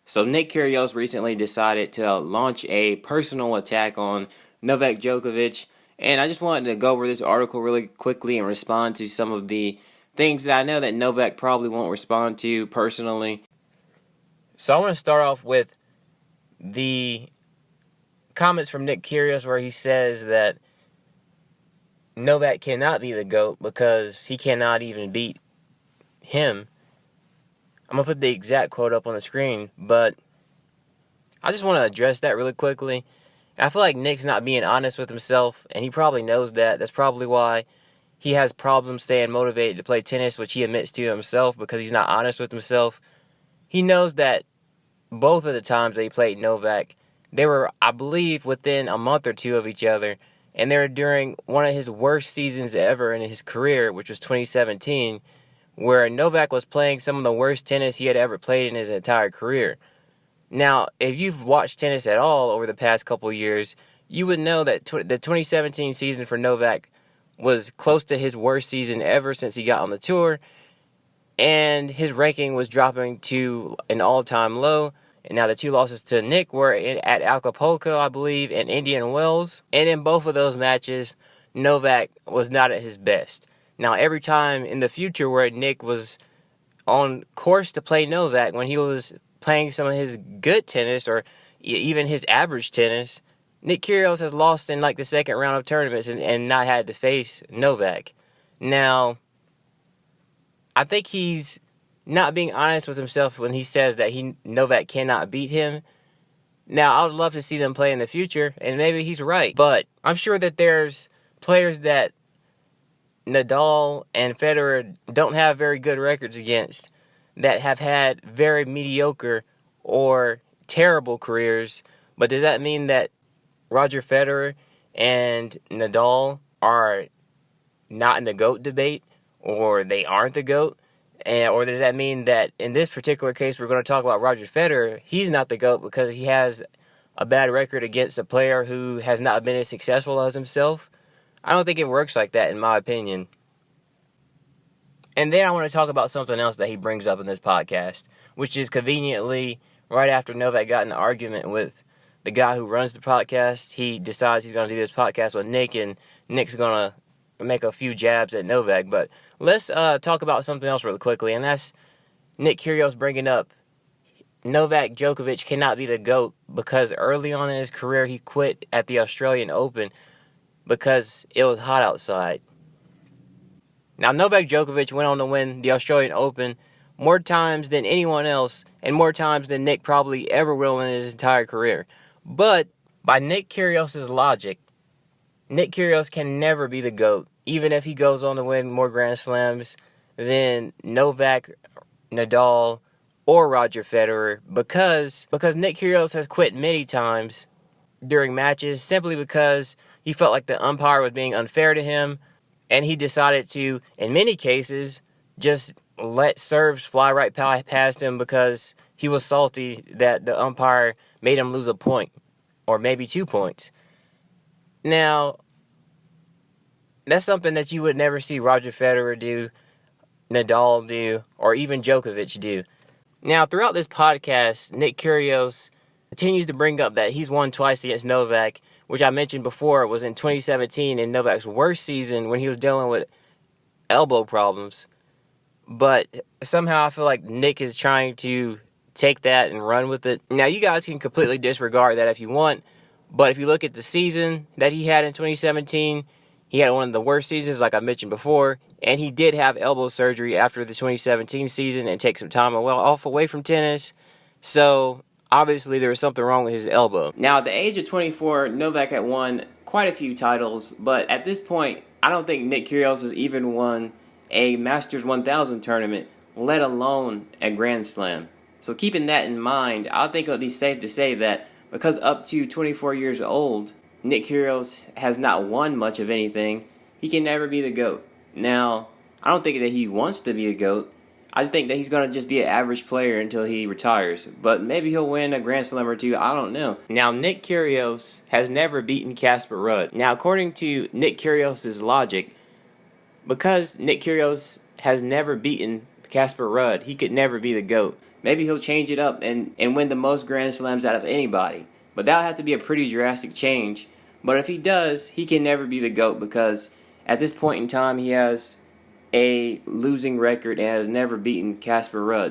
So Nick Kyrgios recently decided to launch a personal attack on Novak Djokovic, and I just wanted to go over this article really quickly and respond to some of the things that I know that Novak probably won't respond to personally. So I want to start off with the comments from Nick Kyrgios where he says that Novak cannot be the GOAT because he cannot even beat him. I'm going to put the exact quote up on the screen, but I just want to address that really quickly. I feel like Nick's not being honest with himself, and he probably knows that. That's probably why he has problems staying motivated to play tennis, which he admits to himself because he's not honest with himself. He knows that both of the times that he played Novak, they were, I believe, within a month or two of each other, and they were during one of his worst seasons ever in his career, which was 2017, where Novak was playing some of the worst tennis he had ever played in his entire career. Now, if you've watched tennis at all over the past couple years, you would know that the 2017 season for Novak was close to his worst season ever since he got on the tour, and his ranking was dropping to an all-time low. And now the two losses to Nick were at Acapulco, I believe, and Indian Wells. And in both of those matches, Novak was not at his best. Now, every time in the future where Nick was on course to play Novak, when he was playing some of his good tennis or even his average tennis, Nick Kyrgios has lost in like the second round of tournaments and not had to face Novak. Now, I think he's not being honest with himself when he says that Novak cannot beat him. Now, I would love to see them play in the future, and maybe he's right. But I'm sure that there's players that Nadal and Federer don't have very good records against that have had very mediocre or terrible careers. But does that mean that Roger Federer and Nadal are not in the GOAT debate, or they aren't the GOAT? Or does that mean that in this particular case we're going to talk about Roger Federer, he's not the GOAT because he has a bad record against a player who has not been as successful as himself? I don't think it works like that, in my opinion. And then I want to talk about something else that he brings up in this podcast, which is conveniently right after Novak got in an argument with the guy who runs the podcast. He decides he's going to do this podcast with Nick, and Nick's going to make a few jabs at Novak. But let's talk about something else really quickly, and that's Nick Kyrgios bringing up Novak Djokovic cannot be the GOAT because early on in his career he quit at the Australian Open because it was hot outside. Now, Novak Djokovic went on to win the Australian Open more times than anyone else, and more times than Nick probably ever will in his entire career. But by Nick Kyrgios' logic, Nick Kyrgios can never be the GOAT, even if he goes on to win more Grand Slams than Novak, Nadal, or Roger Federer, because Nick Kyrgios has quit many times during matches simply because he felt like the umpire was being unfair to him, and he decided to, in many cases, just let serves fly right past him because he was salty that the umpire made him lose a point, or maybe 2 points. Now, that's something that you would never see Roger Federer do, Nadal do, or even Djokovic do. Now, throughout this podcast, Nick Kyrgios continues to bring up that he's won twice against Novak, which I mentioned before was in 2017 in Novak's worst season when he was dealing with elbow problems. But somehow I feel like Nick is trying to take that and run with it. Now, you guys can completely disregard that if you want, but if you look at the season that he had in 2017, he had one of the worst seasons, like I mentioned before, and he did have elbow surgery after the 2017 season and take some time away from tennis. So, obviously, there was something wrong with his elbow. Now, at the age of 24, Novak had won quite a few titles, but at this point, I don't think Nick Kyrgios has even won a Masters 1000 tournament, let alone a Grand Slam. So keeping that in mind, I think it would be safe to say that because up to 24 years old, Nick Kyrgios has not won much of anything, he can never be the GOAT. Now, I don't think that he wants to be a GOAT. I think that he's going to just be an average player until he retires. But maybe he'll win a Grand Slam or two, I don't know. Now, Nick Kyrgios has never beaten Casper Ruud. Now, according to Nick Kyrgios' logic, because Nick Kyrgios has never beaten Casper Ruud, he could never be the GOAT. Maybe he'll change it up and win the most Grand Slams out of anybody. But that'll have to be a pretty drastic change. But if he does, he can never be the GOAT because at this point in time he has a losing record and has never beaten Casper Ruud.